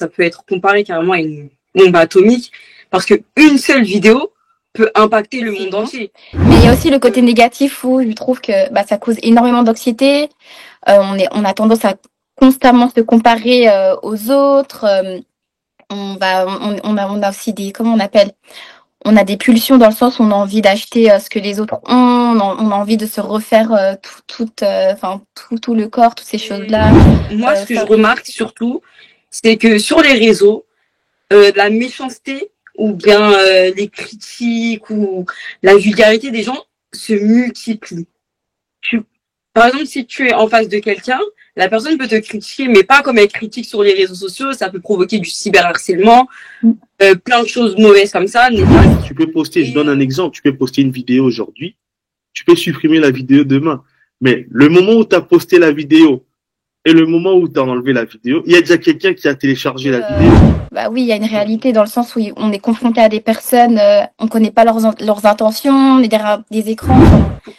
ça peut être comparé carrément à une bombe atomique, parce que une seule vidéo peut impacter le monde entier. Mais il y a aussi le côté négatif où je trouve que ça cause énormément d'anxiété. On a tendance à constamment se comparer aux autres. On a aussi on appelle, on a des pulsions dans le sens où on a envie d'acheter ce que les autres ont. On a envie de se refaire tout le corps, toutes ces choses-là. Moi, ce que je remarque surtout, c'est que sur les réseaux, la méchanceté ou bien les critiques ou la vulgarité des gens se multiplient. Par exemple, si tu es en face de quelqu'un, la personne peut te critiquer, mais pas comme elle critique sur les réseaux sociaux. Ça peut provoquer du cyberharcèlement, plein de choses mauvaises comme ça. Tu peux poster, je donne un exemple, tu peux poster une vidéo aujourd'hui, tu peux supprimer la vidéo demain. Mais le moment où tu as posté la vidéo et le moment où tu as enlevé la vidéo, il y a déjà quelqu'un qui a téléchargé la vidéo. Oui, il y a une réalité dans le sens où on est confronté à des personnes, on connaît pas leurs intentions, on est derrière des écrans.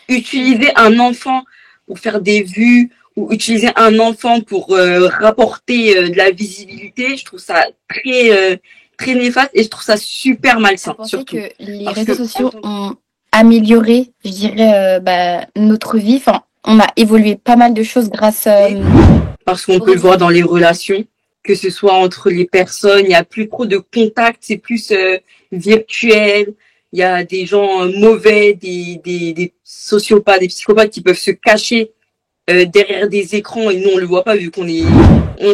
Utiliser un enfant pour faire des vues ou utiliser un enfant pour rapporter de la visibilité, je trouve ça très néfaste et je trouve ça super malsain. Je pense que les réseaux sociaux ont amélioré, je dirais, notre vie. Enfin, on a évolué pas mal de choses grâce. Parce qu'on peut le voir dans les relations, que ce soit entre les personnes, il n'y a plus trop de contact, c'est plus virtuel. Il y a des gens mauvais, des sociopathes, des psychopathes qui peuvent se cacher derrière des écrans et nous on le voit pas vu qu'on est.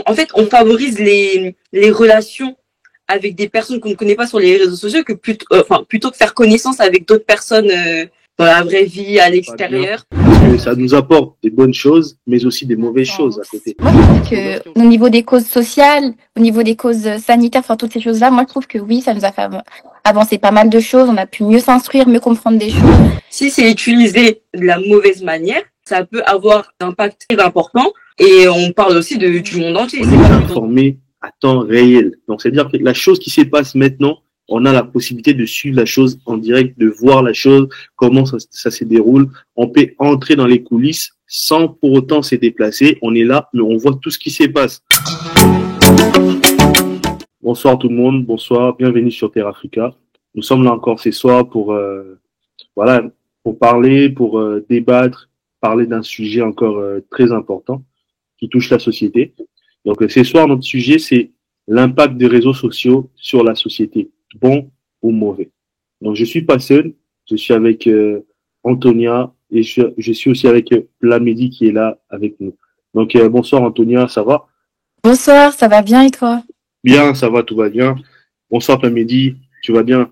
En fait, on favorise les relations avec des personnes qu'on ne connaît pas sur les réseaux sociaux que plutôt que faire connaissance avec d'autres personnes dans la vraie vie, à l'extérieur. Parce que ça nous apporte des bonnes choses, mais aussi des mauvaises choses à côté. Moi, je trouve que au niveau des causes sociales, au niveau des causes sanitaires, enfin toutes ces choses-là, moi je trouve que oui, ça nous a fait avancer pas mal de choses. On a pu mieux s'instruire, mieux comprendre des choses. Si c'est utilisé de la mauvaise manière, ça peut avoir un impact très important. Et on parle aussi du monde entier. On est informé à temps réel. Donc c'est-à-dire que la chose qui se passe maintenant, on a la possibilité de suivre la chose en direct, de voir la chose, comment ça se déroule. On peut entrer dans les coulisses sans pour autant se déplacer. On est là, mais on voit tout ce qui se passe. Bonsoir tout le monde, bonsoir, bienvenue sur Terre Africa. Nous sommes là encore ce soir pour parler, pour débattre, parler d'un sujet encore très important qui touche la société. Donc ce soir, notre sujet, c'est l'impact des réseaux sociaux sur la société, bon ou mauvais. Donc je suis pas seul, je suis avec Antonia et je suis aussi avec Plamedi qui est là avec nous. Donc bonsoir Antonia, ça va? Bonsoir, ça va bien et toi? Bien, ça va, tout va bien. Bonsoir Plamedi, tu vas bien?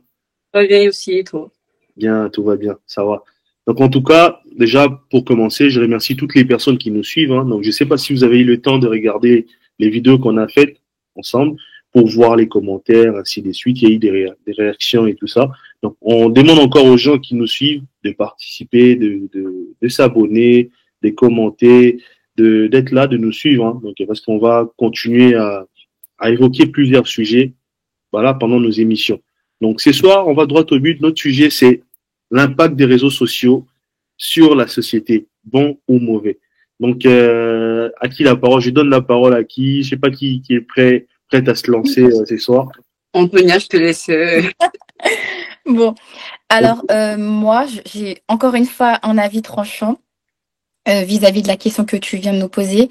Ça va bien aussi et toi? Bien, tout va bien, ça va. Donc en tout cas, déjà pour commencer, je remercie toutes les personnes qui nous suivent. Donc je sais pas si vous avez eu le temps de regarder les vidéos qu'on a faites ensemble pour voir les commentaires, ainsi de suite. Il y a eu des réactions et tout ça. Donc on demande encore aux gens qui nous suivent de participer, de s'abonner, de commenter, d'être là, de nous suivre. Donc parce qu'on va continuer à évoquer plusieurs sujets, pendant nos émissions. Donc ce soir, on va droit au but. Notre sujet, c'est l'impact des réseaux sociaux sur la société, bon ou mauvais. Donc, à qui la parole? Je donne la parole à qui? Je sais pas qui est prête à se lancer ce soir. Antonia, je te laisse. Bon, alors moi, j'ai encore une fois un avis tranchant vis-à-vis de la question que tu viens de nous poser.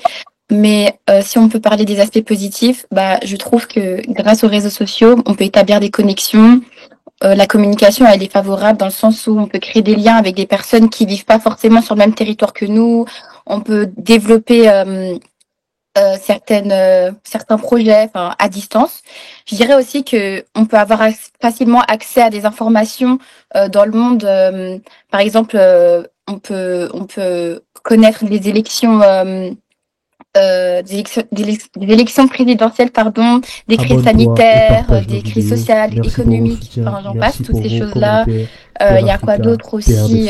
Mais si on peut parler des aspects positifs, je trouve que grâce aux réseaux sociaux, on peut établir des connexions. La communication, elle est favorable dans le sens où on peut créer des liens avec des personnes qui vivent pas forcément sur le même territoire que nous. On peut développer certains projets à distance. Je dirais aussi que on peut avoir facilement accès à des informations dans le monde. Par exemple, on peut connaître les élections. Des élections présidentielles, des crises sanitaires, des crises sociales, économiques, j'en passe, toutes ces choses-là. Il y a quoi d'autre aussi?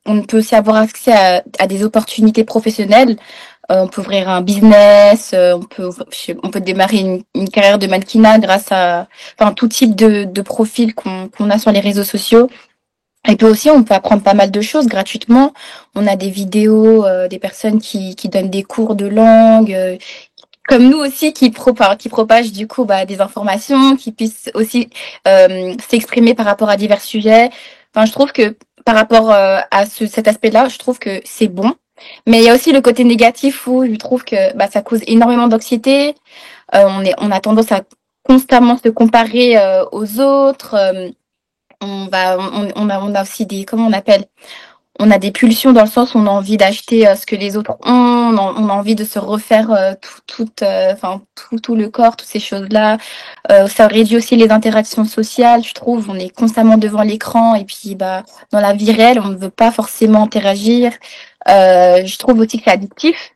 On peut aussi avoir accès à des opportunités professionnelles. On peut ouvrir un business, on peut démarrer une carrière de mannequinat grâce à tout type de profil qu'on a sur les réseaux sociaux. Et puis aussi, on peut apprendre pas mal de choses gratuitement. On a des vidéos, des personnes qui donnent des cours de langue, comme nous aussi qui propagent du coup des informations, qui puissent aussi s'exprimer par rapport à divers sujets. Enfin, je trouve que par rapport à cet aspect-là, je trouve que c'est bon. Mais il y a aussi le côté négatif où je trouve que ça cause énormément d'anxiété. On a tendance à constamment se comparer aux autres. On a aussi on appelle on a des pulsions dans le sens où on a envie d'acheter ce que les autres ont, on a envie de se refaire tout le corps, toutes ces choses-là. Ça réduit aussi les interactions sociales, je trouve. On est constamment devant l'écran et puis dans la vie réelle, on ne veut pas forcément interagir. Je trouve aussi que c'est addictif.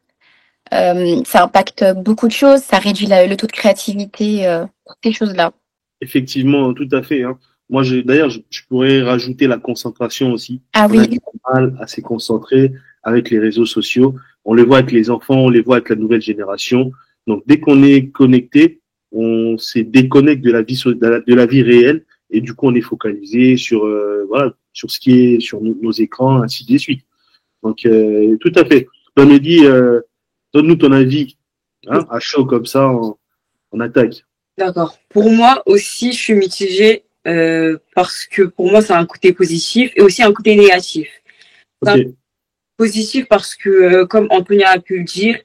Ça impacte beaucoup de choses, ça réduit le taux de créativité, toutes ces choses-là. Effectivement, tout à fait. Hein. Moi, d'ailleurs, je pourrais rajouter la concentration aussi. Ah On a oui. du mal à se concentrer avec les réseaux sociaux. On les voit avec les enfants, on les voit avec la nouvelle génération. Donc, dès qu'on est connecté, on se déconnecte de la vie réelle et du coup, on est focalisé sur sur ce qui est sur nos écrans, ainsi de suite. Donc, tout à fait. Mehdi, donne-nous ton avis, hein, à chaud comme ça, on attaque. D'accord. Pour moi aussi, je suis mitigée parce que pour moi, ça a un côté positif et aussi un côté négatif. Okay. Positif parce que, comme Antonia a pu le dire,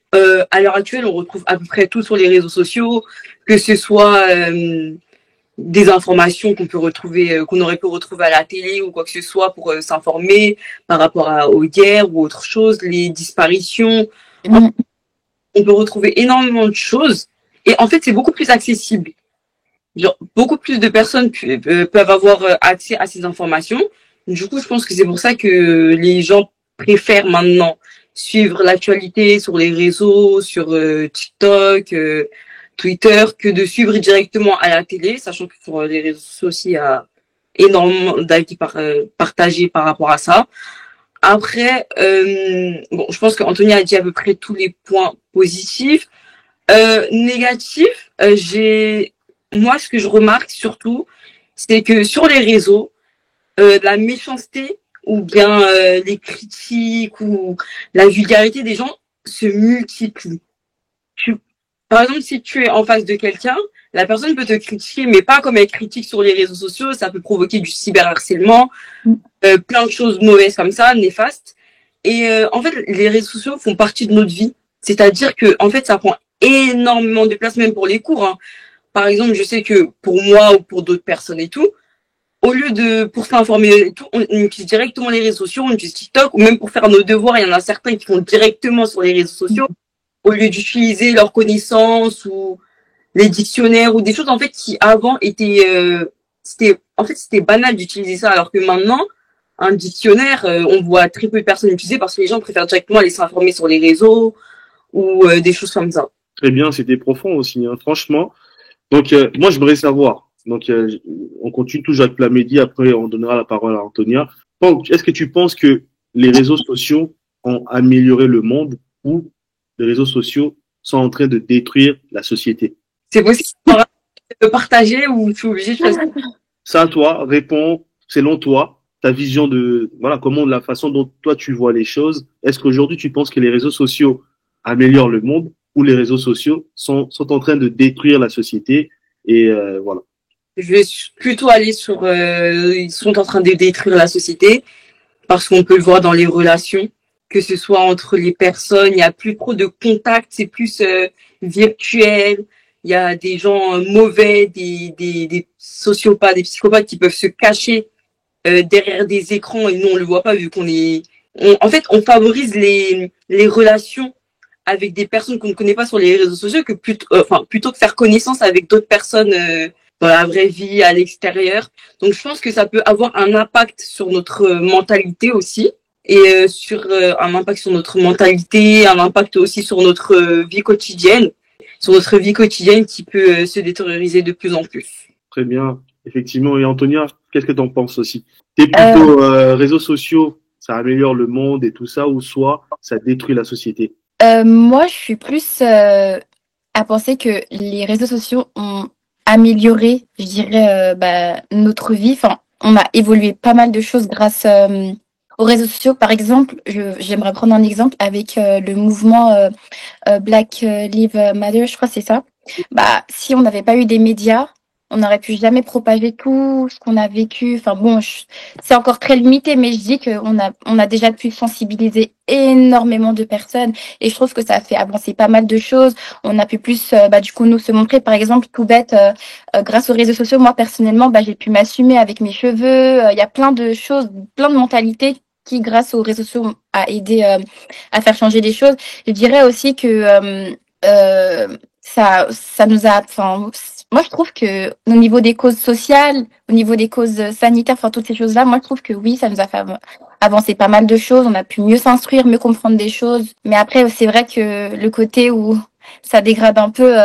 à l'heure actuelle, on retrouve à peu près tout sur les réseaux sociaux, que ce soit des informations qu'on peut retrouver, qu'on aurait pu retrouver à la télé ou quoi que ce soit pour s'informer par rapport aux guerres ou autre chose, les disparitions. On peut retrouver énormément de choses et en fait, c'est beaucoup plus accessible. Genre, beaucoup plus de personnes peuvent avoir accès à ces informations. Du coup, je pense que c'est pour ça que les gens préfèrent maintenant suivre l'actualité sur les réseaux, sur TikTok, Twitter, que de suivre directement à la télé, sachant que sur les réseaux sociaux aussi, il y a énormément d'avis partagés par rapport à ça. Après, je pense qu'Anthony a dit à peu près tous les points positifs. Négatifs, moi, ce que je remarque surtout, c'est que sur les réseaux, la méchanceté ou bien les critiques ou la vulgarité des gens se multiplient. Par exemple, si tu es en face de quelqu'un, la personne peut te critiquer, mais pas comme elle critique sur les réseaux sociaux. Ça peut provoquer du cyberharcèlement, plein de choses mauvaises comme ça, néfastes. Et en fait, les réseaux sociaux font partie de notre vie. C'est-à-dire que en fait, ça prend énormément de place, même pour les cours. Hein. Par exemple, je sais que pour moi ou pour d'autres personnes et tout, au lieu pour s'informer et tout, on utilise directement les réseaux sociaux, on utilise TikTok, ou même pour faire nos devoirs, il y en a certains qui font directement sur les réseaux sociaux, au lieu d'utiliser leurs connaissances ou les dictionnaires ou des choses en fait qui avant étaient, c'était banal d'utiliser ça, alors que maintenant, un dictionnaire, on voit très peu de personnes l'utiliser parce que les gens préfèrent directement aller s'informer sur les réseaux ou des choses comme ça. Très bien, c'était profond aussi, hein, franchement. Donc, moi, je voudrais savoir. Donc, on continue toujours avec Plamedi. Après, on donnera la parole à Antonia. Donc, est-ce que tu penses que les réseaux sociaux ont amélioré le monde ou les réseaux sociaux sont en train de détruire la société? C'est possible de partager ou tu es obligé de choisir? Ça, à toi, réponds selon toi, ta vision la façon dont toi tu vois les choses. Est-ce qu'aujourd'hui tu penses que les réseaux sociaux améliorent le monde ou les réseaux sociaux sont en train de détruire la société et voilà. Je vais plutôt aller sur ils sont en train de détruire la société parce qu'on peut le voir dans les relations, que ce soit entre les personnes, il n'y a plus trop de contact, c'est plus virtuel. Il y a des gens mauvais, des sociopathes, des psychopathes qui peuvent se cacher derrière des écrans et nous on le voit pas vu qu'on en fait on favorise les relations avec des personnes qu'on ne connaît pas sur les réseaux sociaux que plutôt que faire connaissance avec d'autres personnes dans la vraie vie, à l'extérieur. Donc je pense que ça peut avoir un impact sur notre mentalité aussi et un impact sur notre mentalité, un impact aussi sur notre vie quotidienne, qui peut se détérioriser de plus en plus. Très bien, effectivement. Et Antonia, qu'est-ce que tu en penses aussi? T'es plutôt réseaux sociaux, ça améliore le monde et tout ça, ou soit ça détruit la société? Moi, je suis plus à penser que les réseaux sociaux ont amélioré, je dirais, notre vie. Enfin, on a évolué pas mal de choses grâce aux aux réseaux sociaux. Par exemple, j'aimerais prendre un exemple avec le mouvement Black Lives Matter, je crois que c'est ça. Bah, si on n'avait pas eu des médias, on n'aurait pu jamais propager tout ce qu'on a vécu. Enfin bon, c'est encore très limité, mais je dis on a déjà pu sensibiliser énormément de personnes et je trouve que ça a fait avancer pas mal de choses. On a pu plus, du coup, nous se montrer. Par exemple, tout bête, grâce aux réseaux sociaux, moi personnellement, j'ai pu m'assumer avec mes cheveux. Il y a plein de choses, plein de mentalités qui, grâce aux réseaux sociaux, a aidé à faire changer les choses. Je dirais aussi que ça nous a, enfin, moi je trouve que au niveau des causes sociales, au niveau des causes sanitaires, enfin toutes ces choses-là, moi je trouve que oui, ça nous a fait avancer pas mal de choses. On a pu mieux s'instruire, mieux comprendre des choses. Mais après, c'est vrai que le côté où ça dégrade un peu,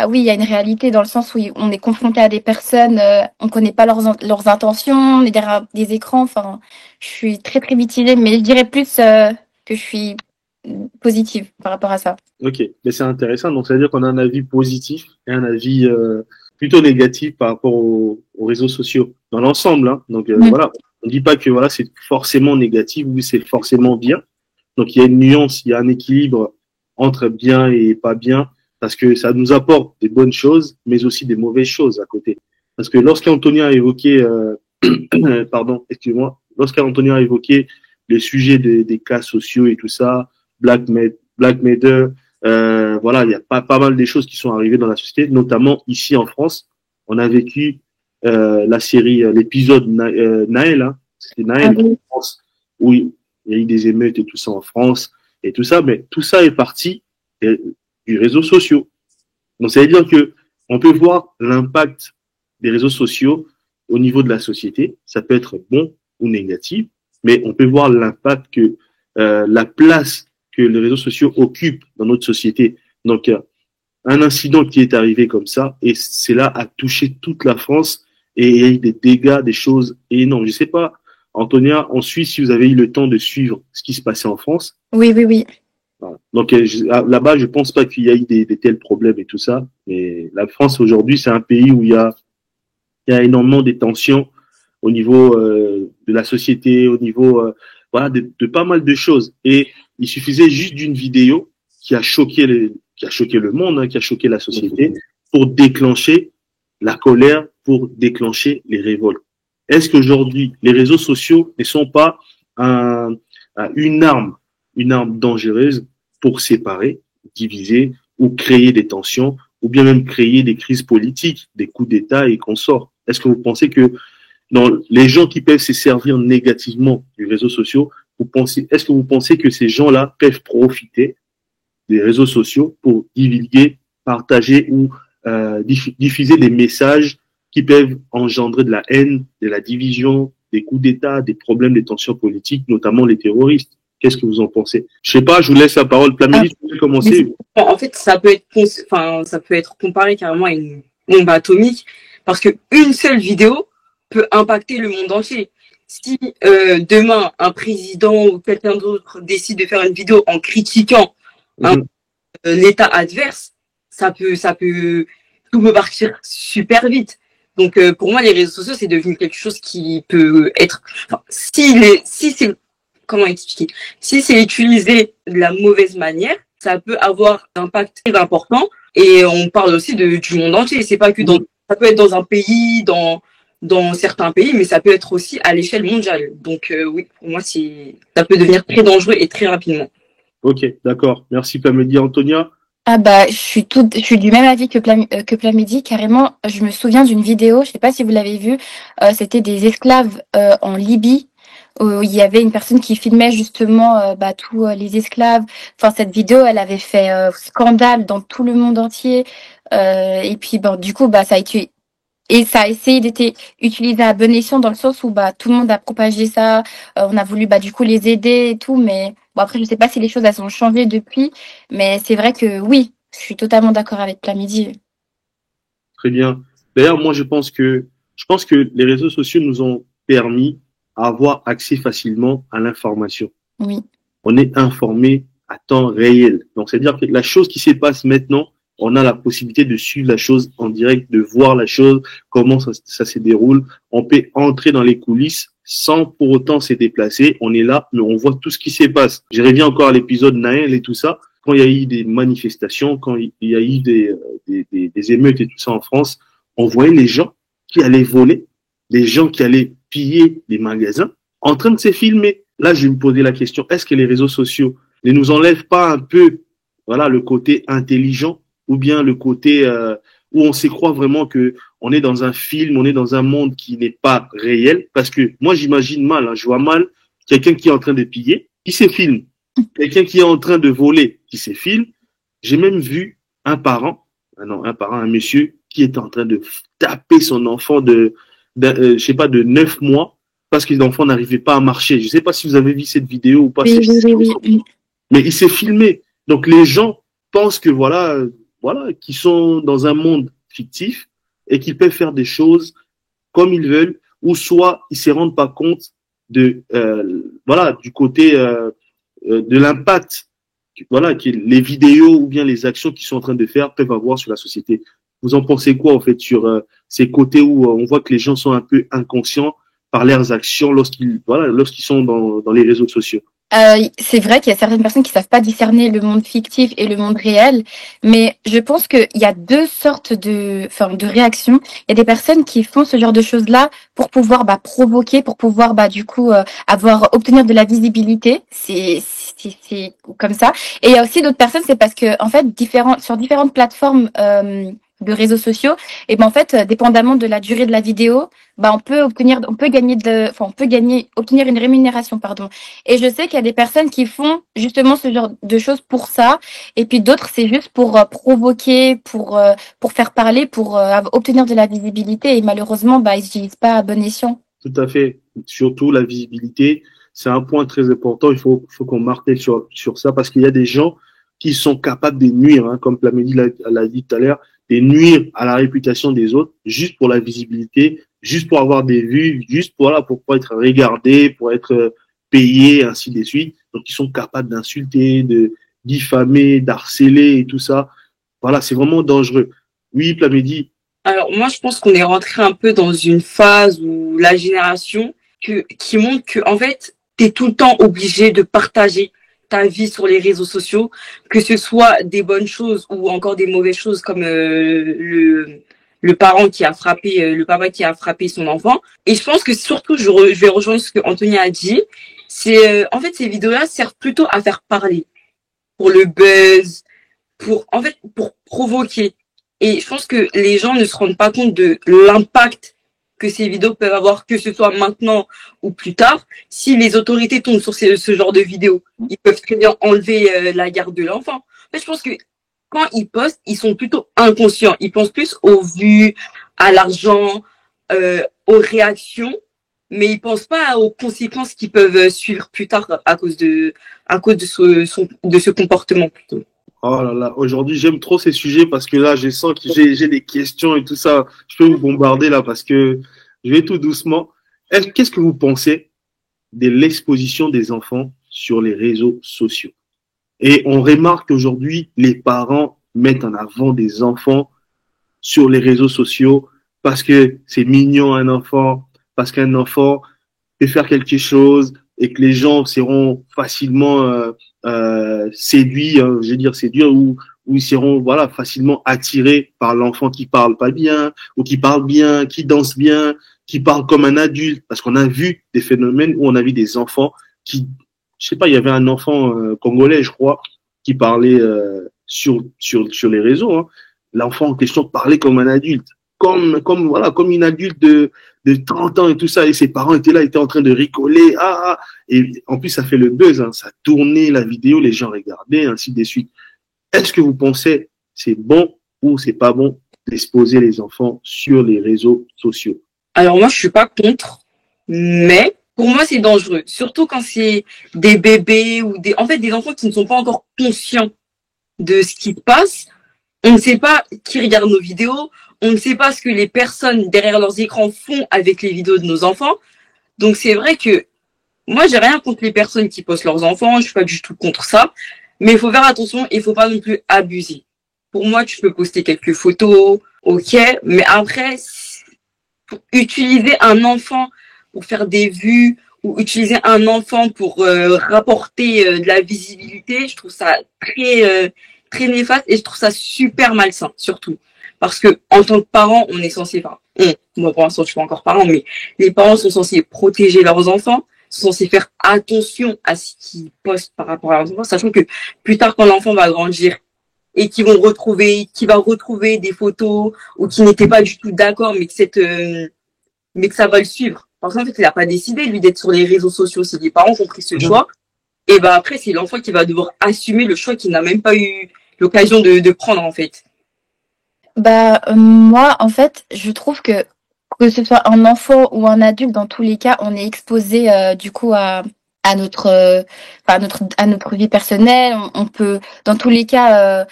oui, il y a une réalité dans le sens où on est confronté à des personnes, on connaît pas leurs intentions, on est derrière des écrans. Enfin, je suis très très mitigée, mais je dirais plus que je suis positive par rapport à ça. Ok, mais c'est intéressant. Donc, ça veut dire qu'on a un avis positif et un avis plutôt négatif par rapport aux réseaux sociaux dans l'ensemble. Hein. Donc, voilà, on ne dit pas que voilà, c'est forcément négatif ou c'est forcément bien. Donc, il y a une nuance, il y a un équilibre entre bien et pas bien parce que ça nous apporte des bonnes choses, mais aussi des mauvaises choses à côté. Parce que lorsqu'Antonia a évoqué, pardon, excuse-moi, lorsqu'Antonia a évoqué le sujet des cas sociaux et tout ça, Black Matter, voilà, il y a pas mal de choses qui sont arrivées dans la société, notamment ici en France. On a vécu la série, l'épisode Naël, hein, c'était Naël en France, où il y a eu des émeutes et tout ça en France et tout ça, mais tout ça est parti du réseau social. Donc ça veut dire que on peut voir l'impact des réseaux sociaux au niveau de la société. Ça peut être bon ou négatif, mais on peut voir l'impact que la place que les réseaux sociaux occupent dans notre société. Donc, un incident qui est arrivé comme ça, et c'est là a touché toute la France, et il y a eu des dégâts, des choses énormes. Je sais pas, Antonia, en Suisse, si vous avez eu le temps de suivre ce qui se passait en France. Oui, oui, oui. Voilà. Donc, là-bas, je pense pas qu'il y ait eu des tels problèmes et tout ça, mais la France, aujourd'hui, c'est un pays où il y a énormément de tensions au niveau de la société, au niveau voilà, de pas mal de choses. Et il suffisait juste d'une vidéo qui a choqué le monde, hein, qui a choqué la société, pour déclencher la colère, pour déclencher les révoltes. Est-ce qu'aujourd'hui, les réseaux sociaux ne sont pas une arme dangereuse pour séparer, diviser ou créer des tensions, ou bien même créer des crises politiques, des coups d'État et consorts? Est-ce que vous pensez que dans les gens qui peuvent se servir négativement des réseaux sociaux, est-ce que vous pensez que ces gens-là peuvent profiter des réseaux sociaux pour divulguer, partager ou diffuser des messages qui peuvent engendrer de la haine, de la division, des coups d'État, des problèmes, des tensions politiques, notamment les terroristes? Qu'est-ce que vous en pensez? Je sais pas, je vous laisse la parole. Plamini, tu peux commencer. En fait, ça peut être comparé carrément à une bombe atomique parce que une seule vidéo peut impacter le monde entier. Si demain un président ou quelqu'un d'autre décide de faire une vidéo en critiquant l'état adverse, tout peut partir super vite. Donc pour moi, les réseaux sociaux, c'est devenu quelque chose qui peut être, comment expliquer, si c'est utilisé de la mauvaise manière, ça peut avoir un impact très important. Et on parle aussi du monde entier. C'est pas que ça peut être dans un pays, dans certains pays, mais ça peut être aussi à l'échelle mondiale. Donc oui, pour moi, ça peut devenir très dangereux et très rapidement. Ok, d'accord. Merci Plamedi. Antonia? Je suis du même avis que Plamedi, carrément. Je me souviens d'une vidéo, je sais pas si vous l'avez vue, c'était des esclaves en Libye. Où il y avait une personne qui filmait justement tous les esclaves. Enfin, cette vidéo, elle avait fait scandale dans tout le monde entier. Et puis, du coup, ça a été et ça a essayé d'être utilisé à bon escient dans le sens où tout le monde a propagé ça. On a voulu du coup les aider et tout, mais bon, après je sais pas si les choses elles ont changé depuis, mais c'est vrai que oui, je suis totalement d'accord avec Plamidi. Très bien. D'ailleurs, moi je pense que les réseaux sociaux nous ont permis à avoir accès facilement à l'information. Oui. On est informé à temps réel. Donc c'est-à-dire que la chose qui se passe maintenant on a la possibilité de suivre la chose en direct, de voir la chose, comment ça se déroule. On peut entrer dans les coulisses sans pour autant se déplacer. On est là, mais on voit tout ce qui se passe. Je reviens encore à l'épisode Naël et tout ça. Quand il y a eu des manifestations, quand il y a eu des émeutes et tout ça en France, on voyait les gens qui allaient voler, les gens qui allaient piller des magasins, en train de se filmer. Là, je vais me poser la question, est-ce que les réseaux sociaux ne nous enlèvent pas un peu, voilà, le côté intelligent, ou bien le côté où on s'y croit vraiment que on est dans un film, on est dans un monde qui n'est pas réel? Parce que moi, j'imagine mal, je vois mal quelqu'un qui est en train de piller, qui se filme, quelqu'un qui est en train de voler, qui se filme. J'ai même vu un monsieur qui était en train de taper son enfant de 9 mois parce que l'enfant n'arrivait pas à marcher. Je ne sais pas si vous avez vu cette vidéo ou pas. Oui. Mais il s'est filmé. Donc les gens pensent que qu'ils sont dans un monde fictif et qu'ils peuvent faire des choses comme ils veulent, ou soit ils se rendent pas compte du côté de l'impact que les vidéos ou bien les actions qu'ils sont en train de faire peuvent avoir sur la société. Vous en pensez quoi en fait sur ces côtés où on voit que les gens sont un peu inconscients par leurs actions lorsqu'ils sont dans les réseaux sociaux? C'est vrai qu'il y a certaines personnes qui savent pas discerner le monde fictif et le monde réel, mais je pense qu'il y a deux sortes de réactions. Il y a des personnes qui font ce genre de choses-là pour pouvoir provoquer, pour pouvoir obtenir de la visibilité. C'est comme ça. Et il y a aussi d'autres personnes, c'est parce que en fait sur différentes plateformes de réseaux sociaux, et en fait, dépendamment de la durée de la vidéo, on peut obtenir une rémunération, pardon. Et je sais qu'il y a des personnes qui font justement ce genre de choses pour ça, et puis d'autres c'est juste pour provoquer, pour faire parler, pour obtenir de la visibilité, et malheureusement ils n'utilisent pas à bon escient. Tout à fait. Surtout la visibilité, c'est un point très important. Il faut qu'on marque sur ça, parce qu'il y a des gens qui sont capables de nuire, comme Plamedi l'a dit tout à l'heure, de nuire à la réputation des autres juste pour la visibilité, juste pour avoir des vues, juste pour être regardé, pour être payé, ainsi de suite. Donc ils sont capables d'insulter, de diffamer, d'harceler et tout ça. Voilà, c'est vraiment dangereux. Oui, Plamedi. Alors moi je pense qu'on est rentré un peu dans une phase où la génération qui montre que en fait t'es tout le temps obligé de partager ta vie sur les réseaux sociaux, que ce soit des bonnes choses ou encore des mauvaises choses, comme le papa qui a frappé son enfant. Et je pense que surtout, je vais rejoindre ce que Anthony a dit, c'est en fait ces vidéos-là servent plutôt à faire parler, pour le buzz, pour provoquer. Et je pense que les gens ne se rendent pas compte de l'impact que ces vidéos peuvent avoir, que ce soit maintenant ou plus tard. Si les autorités tombent sur ce genre de vidéos, ils peuvent très bien enlever la garde de l'enfant. En fait, je pense que quand ils postent, ils sont plutôt inconscients. Ils pensent plus aux vues, à l'argent, aux réactions, mais ils pensent pas aux conséquences qui peuvent suivre plus tard à cause de ce comportement plutôt. Oh là là, aujourd'hui j'aime trop ces sujets parce que là je sens que j'ai des questions et tout ça. Je peux vous bombarder là parce que je vais tout doucement. Qu'est-ce que vous pensez de l'exposition des enfants sur les réseaux sociaux? Et on remarque qu'aujourd'hui les parents mettent en avant des enfants sur les réseaux sociaux parce que c'est mignon un enfant, parce qu'un enfant peut faire quelque chose et que les gens seront facilement séduits, ou ils seront facilement attirés par l'enfant qui parle pas bien ou qui parle bien, qui danse bien, qui parle comme un adulte. Parce qu'on a vu des phénomènes où on a vu des enfants qui, je sais pas, il y avait un enfant congolais, je crois, qui parlait sur les réseaux. L'enfant en question parlait comme un adulte, comme une adulte de 30 ans et tout ça, et ses parents étaient en train de rigoler, et en plus ça fait le buzz, ça tournait la vidéo, les gens regardaient, ainsi de suite. Est-ce que vous pensez c'est bon ou c'est pas bon d'exposer les enfants sur les réseaux sociaux? Alors moi je suis pas contre, mais pour moi c'est dangereux, surtout quand c'est des bébés ou des enfants qui ne sont pas encore conscients de ce qui se passe. On ne sait pas qui regarde nos vidéos, on ne sait pas ce que les personnes derrière leurs écrans font avec les vidéos de nos enfants. Donc c'est vrai que moi j'ai rien contre les personnes qui postent leurs enfants, je suis pas du tout contre ça, mais il faut faire attention et il faut pas non plus abuser. pour moi, tu peux poster quelques photos, ok, mais après, utiliser un enfant pour faire des vues ou utiliser un enfant pour rapporter de la visibilité, je trouve ça très néfaste et je trouve ça super malsain, surtout. Parce que en tant que parent, on est censé, moi pour l'instant je suis pas encore parent, mais les parents sont censés protéger leurs enfants, sont censés faire attention à ce qu'ils postent par rapport à leurs enfants, sachant que plus tard quand l'enfant va grandir et qui va retrouver des photos ou qui n'était pas du tout d'accord, mais que ça va le suivre. Parce qu'en fait, il n'a pas décidé, lui, d'être sur les réseaux sociaux. C'est les parents qui ont pris ce choix. Et ben après, c'est l'enfant qui va devoir assumer le choix qu'il n'a même pas eu l'occasion de prendre, en fait. Moi, en fait, je trouve que ce soit un enfant ou un adulte, dans tous les cas, on est exposé, du coup, à notre vie personnelle. On peut, dans tous les cas,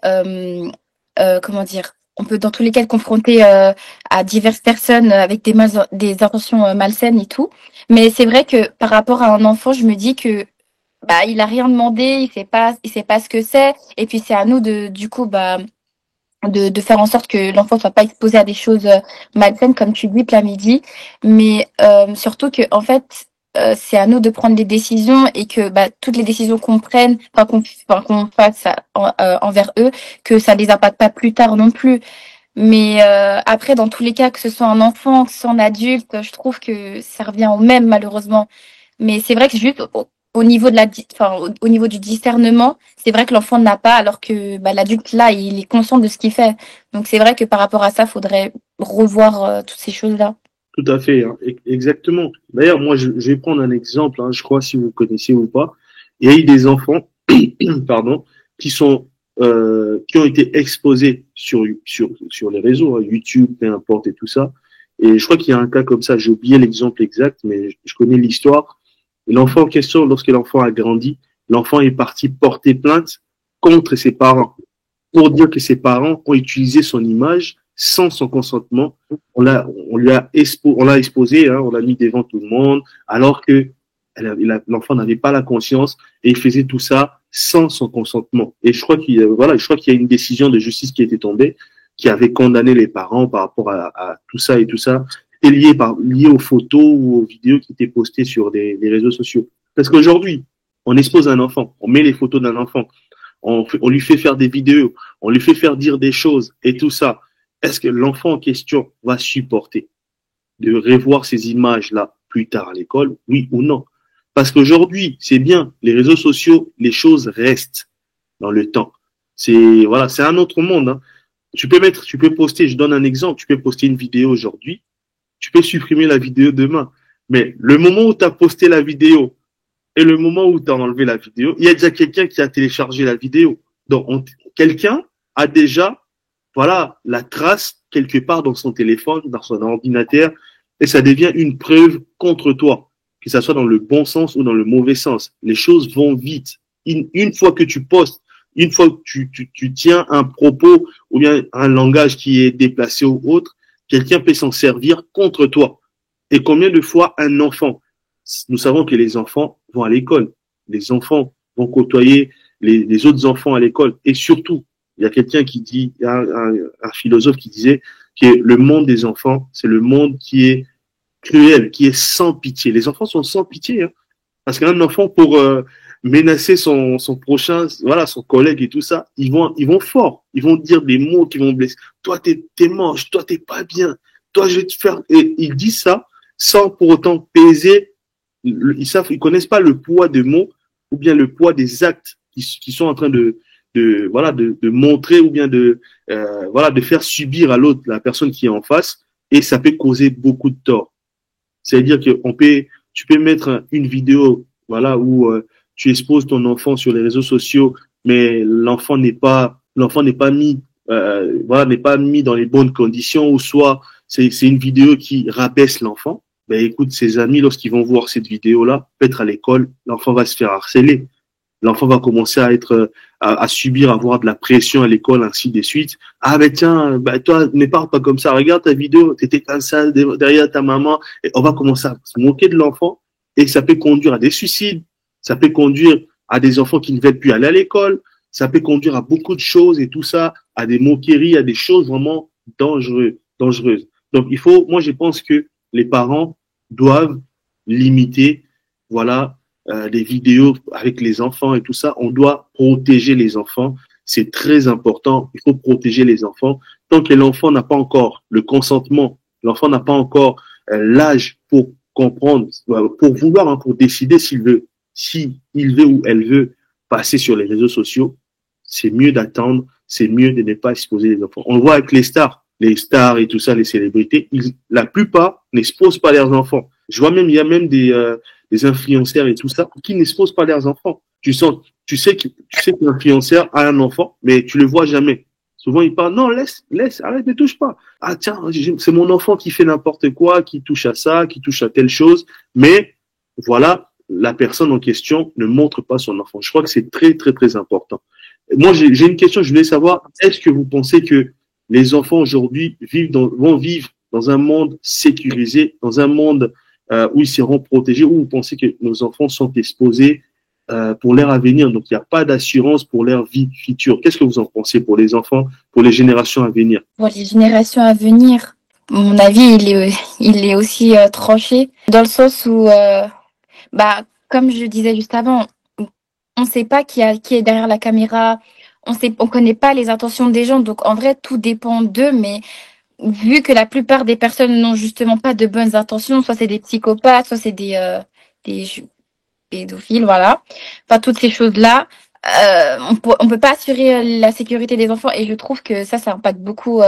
comment dire, on peut dans tous les cas être confronté à diverses personnes avec des intentions malsaines et tout. Mais c'est vrai que par rapport à un enfant, je me dis que il a rien demandé, il sait pas ce que c'est. Et puis c'est à nous de faire en sorte que l'enfant soit pas exposé à des choses malsaines, comme tu dis, plein midi. Mais surtout que en fait, c'est à nous de prendre les décisions et que toutes les décisions qu'on prenne, qu'on fasse envers eux, que ça les impacte pas plus tard non plus. Mais après, dans tous les cas, que ce soit un enfant, que ce soit un adulte, je trouve que ça revient au même, malheureusement. Mais c'est vrai que juste au niveau au niveau du discernement, c'est vrai que l'enfant n'a pas, alors que l'adulte là, il est conscient de ce qu'il fait. Donc c'est vrai que par rapport à ça, faudrait revoir toutes ces choses-là. Tout à fait, hein, exactement. D'ailleurs, moi, je vais prendre un exemple, hein, je crois si vous connaissez ou pas. Il y a eu des enfants, pardon, qui ont été exposés sur les réseaux, hein, YouTube, peu importe et tout ça. Et je crois qu'il y a un cas comme ça. J'ai oublié l'exemple exact, mais je connais l'histoire. L'enfant en question, lorsque l'enfant a grandi, l'enfant est parti porter plainte contre ses parents pour dire que ses parents ont utilisé son image sans son consentement. On l'a exposé, hein, on l'a mis devant tout le monde, alors que l'enfant n'avait pas la conscience et il faisait tout ça sans son consentement. Et je crois qu'il y a une décision de justice qui était tombée, qui avait condamné les parents par rapport à tout ça et tout ça, et lié aux photos ou aux vidéos qui étaient postées sur les réseaux sociaux. Parce qu'aujourd'hui, on expose un enfant, on met les photos d'un enfant, on lui fait faire des vidéos, on lui fait faire dire des choses et tout ça. Est-ce que l'enfant en question va supporter de revoir ces images-là plus tard à l'école, oui ou non? Parce qu'aujourd'hui, c'est bien, les réseaux sociaux, les choses restent dans le temps. C'est un autre monde, hein. Tu peux poster, je donne un exemple, tu peux poster une vidéo aujourd'hui, tu peux supprimer la vidéo demain. Mais le moment où tu as posté la vidéo et le moment où tu as enlevé la vidéo, il y a déjà quelqu'un qui a téléchargé la vidéo. Donc, quelqu'un a déjà, la trace quelque part dans son téléphone, dans son ordinateur, et ça devient une preuve contre toi, que ça soit dans le bon sens ou dans le mauvais sens. Les choses vont vite. Une fois que tu postes, une fois que tu tiens un propos ou bien un langage qui est déplacé ou autre, quelqu'un peut s'en servir contre toi. Et combien de fois un enfant, nous savons que les enfants vont à l'école, les enfants vont côtoyer les autres enfants à l'école, et surtout, il y a quelqu'un qui dit, un philosophe qui disait que le monde des enfants, c'est le monde qui est cruel, qui est sans pitié. Les enfants sont sans pitié, hein, parce qu'un enfant, pour menacer son prochain, son collègue et tout ça, ils vont fort, ils vont dire des mots qui vont blesser. Toi, t'es moche, toi, t'es pas bien, toi, je vais te faire. Et ils disent ça sans pour autant peser. Ils connaissent pas le poids des mots ou bien le poids des actes qui sont en train de montrer ou bien de faire subir à l'autre, la personne qui est en face, et ça peut causer beaucoup de tort. C'est-à-dire que tu peux mettre une vidéo, où tu exposes ton enfant sur les réseaux sociaux, mais l'enfant n'est pas mis, n'est pas mis dans les bonnes conditions, ou soit c'est une vidéo qui rabaisse l'enfant. Ben écoute, ses amis, lorsqu'ils vont voir cette vidéo-là, peut-être à l'école, l'enfant va se faire harceler. L'enfant va commencer à subir, à avoir de la pression à l'école, ainsi de suite. Ah ben tiens, toi, ne parle pas comme ça. Regarde ta vidéo, t'étais comme ça derrière ta maman. Et on va commencer à se moquer de l'enfant, et ça peut conduire à des suicides. Ça peut conduire à des enfants qui ne veulent plus aller à l'école. ça peut conduire à beaucoup de choses et tout ça, à des moqueries, à des choses vraiment dangereuses. Donc, moi, je pense que les parents doivent limiter, voilà, les vidéos avec les enfants et tout ça. On doit protéger les enfants. C'est très important. Il faut protéger les enfants. Tant que l'enfant n'a pas encore le consentement, l'enfant n'a pas encore l'âge pour comprendre, pour vouloir, hein, pour décider s'il veut ou elle veut passer sur les réseaux sociaux, c'est mieux d'attendre, c'est mieux de ne pas exposer les enfants. On le voit avec les stars et tout ça, les célébrités, la plupart n'exposent pas leurs enfants. Je vois même, il y a même des influenceurs et tout ça qui n'exposent pas leurs enfants. Tu sais que l'influenceur a un enfant, mais tu le vois jamais. Souvent, il parle, non, laisse, arrête, ne touche pas. Ah, tiens, c'est mon enfant qui fait n'importe quoi, qui touche à ça, qui touche à telle chose. Mais, voilà, la personne en question ne montre pas son enfant. Je crois que c'est très, très, très important. Moi, j'ai une question, je voulais savoir, est-ce que vous pensez que les enfants aujourd'hui vont vivre dans un monde sécurisé, dans un monde où ils seront protégés, où vous pensez que nos enfants sont exposés pour leur avenir, donc il n'y a pas d'assurance pour leur vie future. Qu'est-ce que vous en pensez pour les enfants, pour les générations à venir? Pour les générations à venir, mon avis, il est aussi tranché, dans le sens où, comme je disais juste avant, on ne sait pas qui est derrière la caméra, on connaît pas les intentions des gens, donc en vrai, tout dépend d'eux, mais vu que la plupart des personnes n'ont justement pas de bonnes intentions, soit c'est des psychopathes, soit c'est des pédophiles, voilà. Enfin, toutes ces choses-là, on peut pas assurer la sécurité des enfants, et je trouve que ça impacte beaucoup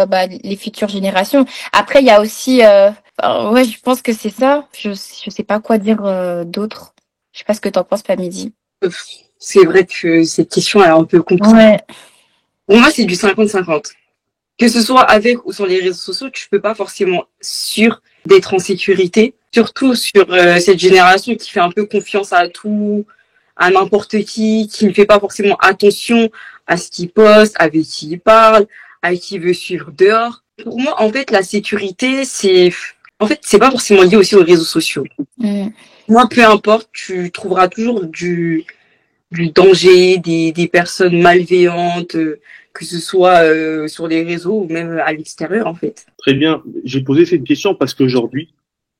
les futures générations. Après, il y a aussi, ouais, je pense que c'est ça. Je sais pas quoi dire d'autre. Je sais pas ce que t'en penses, Pamidi. C'est vrai que cette question est un peu compliquée. Ouais. Pour moi, c'est du 50-50. Que ce soit avec ou sur les réseaux sociaux, tu peux pas forcément sûr d'être en sécurité. Surtout sur cette génération qui fait un peu confiance à tout, à n'importe qui ne fait pas forcément attention à ce qu'il poste, avec qui il parle, à qui il veut suivre dehors. Pour moi, en fait, la sécurité, c'est pas forcément lié aussi aux réseaux sociaux. Moi, peu importe, tu trouveras toujours du danger, des personnes malveillantes, que ce soit sur les réseaux ou même à l'extérieur, en fait. Très bien. J'ai posé cette question parce qu'aujourd'hui,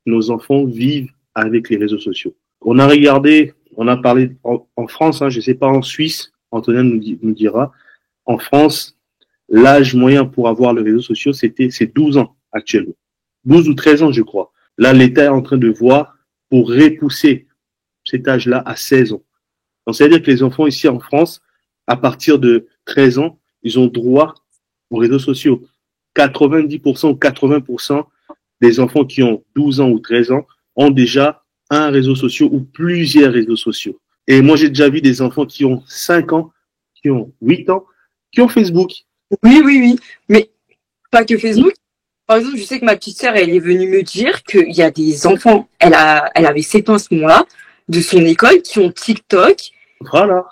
nos enfants vivent avec les réseaux sociaux. On a parlé en France, hein, je ne sais pas en Suisse, Antonin nous dira. En France, l'âge moyen pour avoir les réseaux sociaux, c'est 12 ans actuellement. 12 ou 13 ans, je crois. Là, l'État est en train de voir pour repousser cet âge-là à 16 ans. Donc, c'est-à-dire que les enfants ici en France, à partir de 13 ans, ils ont droit aux réseaux sociaux. 90% ou 80% des enfants qui ont 12 ans ou 13 ans ont déjà un réseau social ou plusieurs réseaux sociaux. Et moi, j'ai déjà vu des enfants qui ont 5 ans, qui ont 8 ans, qui ont Facebook. Oui. Mais pas que Facebook. Par exemple, je sais que ma petite sœur, elle est venue me dire qu'il y a des enfants, elle avait 7 ans à ce moment-là, de son école, qui ont TikTok. Voilà.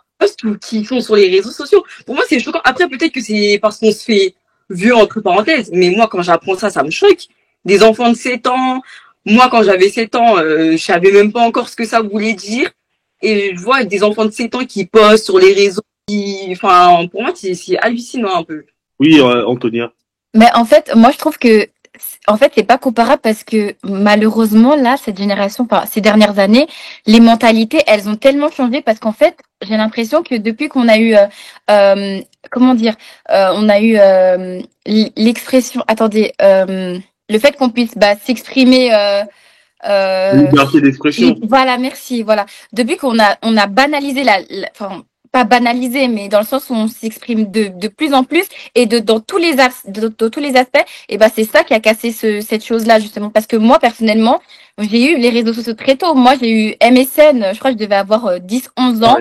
Ou qui sont sur les réseaux sociaux. Pour moi, c'est choquant. Après, peut-être que c'est parce qu'on se fait vieux, entre parenthèses. Mais moi, quand j'apprends ça me choque. Des enfants de 7 ans. Moi, quand j'avais 7 ans, je savais même pas encore ce que ça voulait dire. Et je vois des enfants de 7 ans qui postent sur les réseaux. Enfin, pour moi, c'est hallucinant un peu. Oui, Antonia. Mais en fait, moi, je trouve que c'est pas comparable parce que malheureusement, là, cette génération, enfin, ces dernières années, les mentalités, elles ont tellement changé parce qu'en fait, j'ai l'impression que depuis qu'on a eu, on a eu l'expression, le fait qu'on puisse s'exprimer. Liberté d'expression. Voilà, merci. Voilà. Depuis qu'on a banalisé enfin, pas banalisé, mais dans le sens où on s'exprime de plus en plus et dans tous les aspects, et c'est ça qui a cassé cette chose-là, justement. Parce que moi, personnellement, j'ai eu les réseaux sociaux très tôt. Moi, j'ai eu MSN, je crois que je devais avoir 10, 11 ans.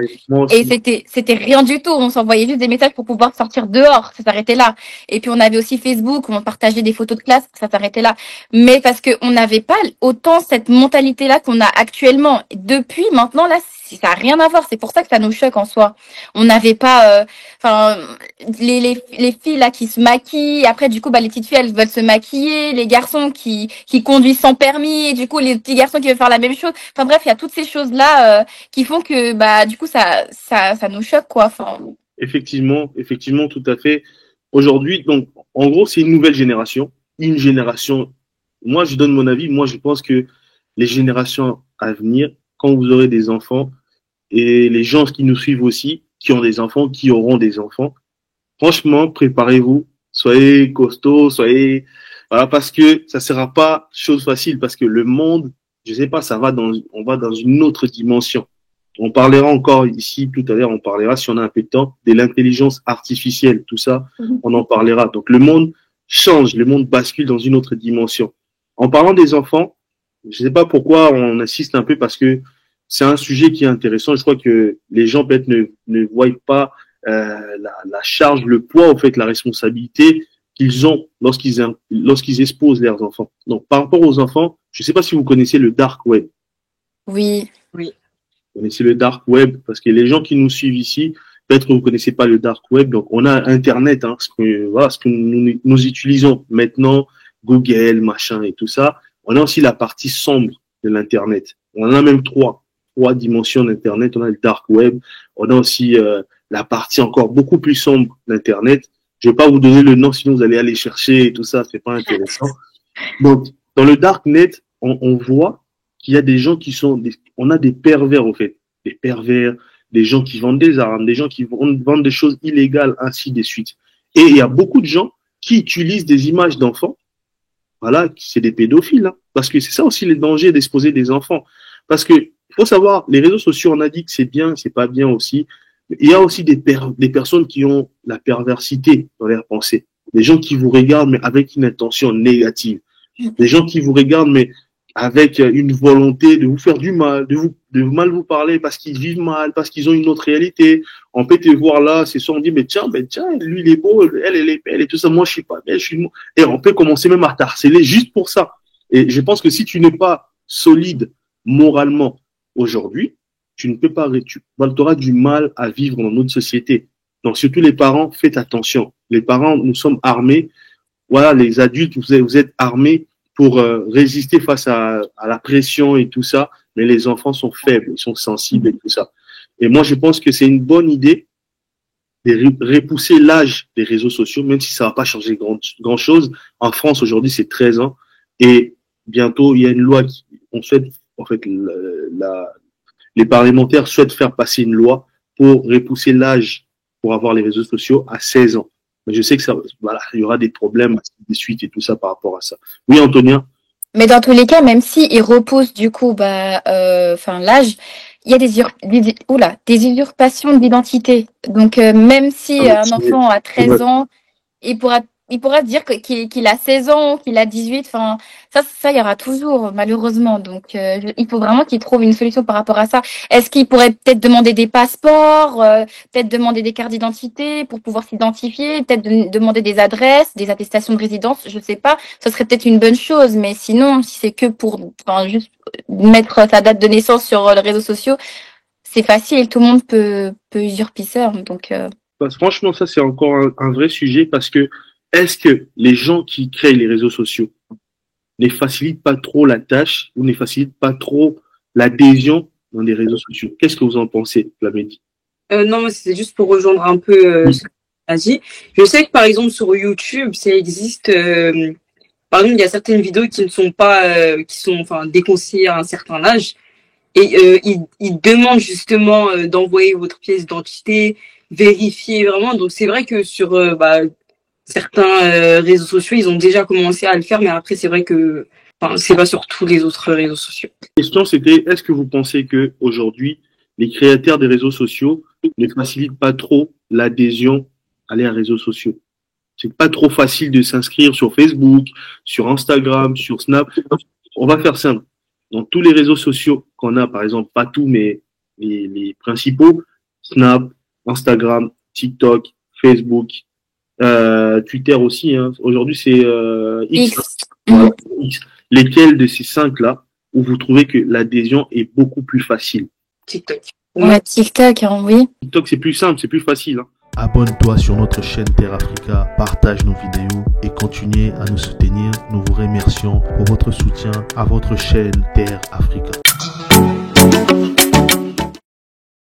Et c'était rien du tout. On s'envoyait juste des messages pour pouvoir sortir dehors. Ça s'arrêtait là. Et puis, on avait aussi Facebook où on partageait des photos de classe. Ça s'arrêtait là. Mais parce qu'on n'avait pas autant cette mentalité-là qu'on a actuellement. Depuis, maintenant, là, ça a rien à voir. C'est pour ça que ça nous choque en soi. On n'avait pas, les filles là qui se maquillent. Après, du coup, les petites filles elles veulent se maquiller. Les garçons qui conduisent sans permis. Et du coup, les petits garçons qui veulent faire la même chose. Enfin bref, il y a toutes ces choses là qui font que du coup ça nous choque quoi. Enfin, Effectivement, tout à fait. Aujourd'hui, donc, en gros, c'est une nouvelle génération. Une génération. Moi, je donne mon avis. Moi, je pense que les générations à venir, quand vous aurez des enfants, et les gens qui nous suivent aussi, qui ont des enfants, qui auront des enfants, franchement, préparez-vous. Soyez costauds, voilà, parce que ça sera pas chose facile, parce que le monde, je sais pas, on va dans une autre dimension. On parlera encore ici tout à l'heure, on parlera, si on a un peu de temps, de l'intelligence artificielle, tout ça, on en parlera. Donc le monde change, le monde bascule dans une autre dimension. En parlant des enfants, je sais pas pourquoi on insiste un peu, parce que c'est un sujet qui est intéressant. Je crois que les gens peut-être ne voient pas la charge, le poids, en fait, la responsabilité qu'ils ont lorsqu'ils exposent leurs enfants. Donc par rapport aux enfants, je sais pas si vous connaissez le dark web. Oui. Vous connaissez le dark web, parce que les gens qui nous suivent ici, peut-être que vous connaissez pas le dark web. Donc, on a Internet, hein, ce que nous utilisons maintenant, Google, machin et tout ça. On a aussi la partie sombre de l'Internet. On en a même trois dimensions d'Internet. On a le dark web. On a aussi la partie encore beaucoup plus sombre d'Internet. Je vais pas vous donner le nom, sinon vous allez aller chercher et tout ça. C'est pas intéressant. Donc, dans le darknet, on voit qu'il y a des gens on a des pervers, au fait. Des pervers, des gens qui vendent des armes, des gens qui vendent des choses illégales, ainsi de suite. Et il y a beaucoup de gens qui utilisent des images d'enfants. Voilà, c'est des pédophiles, hein. Parce que c'est ça aussi le danger d'exposer des enfants. Parce que, faut savoir, les réseaux sociaux, on a dit que c'est bien, c'est pas bien aussi. Il y a aussi des personnes qui ont la perversité dans leur pensée. Des gens qui vous regardent, mais avec une intention négative. Des gens qui vous regardent, mais avec une volonté de vous faire du mal, de mal vous parler parce qu'ils vivent mal, parce qu'ils ont une autre réalité. On peut te voir là, c'est ça, on dit, mais tiens, lui, il est beau, elle est belle et tout ça. Moi, je suis pas belle, et on peut commencer même à t'harceler juste pour ça. Et je pense que si tu n'es pas solide moralement aujourd'hui, tu ne peux pas, tu auras du mal à vivre dans notre société. Donc, surtout les parents, faites attention. Les parents, nous sommes armés. Voilà, les adultes, vous êtes armés pour résister face à la pression et tout ça, mais les enfants sont faibles, ils sont sensibles et tout ça. Et moi, je pense que c'est une bonne idée de repousser l'âge des réseaux sociaux, même si ça va pas changer grand chose. En France, aujourd'hui, c'est 13 ans, et bientôt, il y a une loi les parlementaires souhaitent faire passer une loi pour repousser l'âge pour avoir les réseaux sociaux à 16 ans. Mais je sais que il y aura des problèmes de suite et tout ça par rapport à ça. Oui, Antonia? Mais dans tous les cas, même si il repousse du coup, l'âge, il y a des usurpations d'identité. Donc, même si un enfant a 13 ans, il pourra dire qu'il a 16 ans, qu'il a 18, ça, il y aura toujours, malheureusement. Donc, il faut vraiment qu'il trouve une solution par rapport à ça. Est-ce qu'il pourrait peut-être demander des passeports, peut-être demander des cartes d'identité pour pouvoir s'identifier, peut-être demander des adresses, des attestations de résidence, je sais pas. Ce serait peut-être une bonne chose, mais sinon, si c'est que pour, juste mettre sa date de naissance sur les réseaux sociaux, c'est facile, tout le monde peut usurper ça. Donc, franchement, ça, c'est encore un vrai sujet, parce que est-ce que les gens qui créent les réseaux sociaux ne facilitent pas trop la tâche ou ne facilitent pas trop l'adhésion dans les réseaux sociaux? Qu'est-ce que vous en pensez, Flamédi? Non, c'est juste pour rejoindre un peu ce que tu as dit. Je sais que par exemple sur YouTube, ça existe. Par exemple, il y a certaines vidéos qui ne sont pas, qui sont déconseillées à un certain âge, et ils demandent justement d'envoyer votre pièce d'identité, vérifier vraiment. Donc c'est vrai que sur certains réseaux sociaux, ils ont déjà commencé à le faire, mais après, c'est vrai que c'est pas sur tous les autres réseaux sociaux. La question, c'était, est-ce que vous pensez que aujourd'hui, les créateurs des réseaux sociaux ne facilitent pas trop l'adhésion à les réseaux sociaux? C'est pas trop facile de s'inscrire sur Facebook, sur Instagram, sur Snap. On va faire simple. Dans tous les réseaux sociaux qu'on a, par exemple, pas tous, mais les principaux, Snap, Instagram, TikTok, Facebook, Twitter aussi, hein. Aujourd'hui, c'est X. Voilà, X. Lesquels de ces 5-là où vous trouvez que l'adhésion est beaucoup plus facile? TikTok. Ouais, TikTok, oui. TikTok, c'est plus simple, c'est plus facile, hein. Abonne-toi sur notre chaîne Terre Africa, partage nos vidéos et continuez à nous soutenir. Nous vous remercions pour votre soutien à votre chaîne Terre Africa.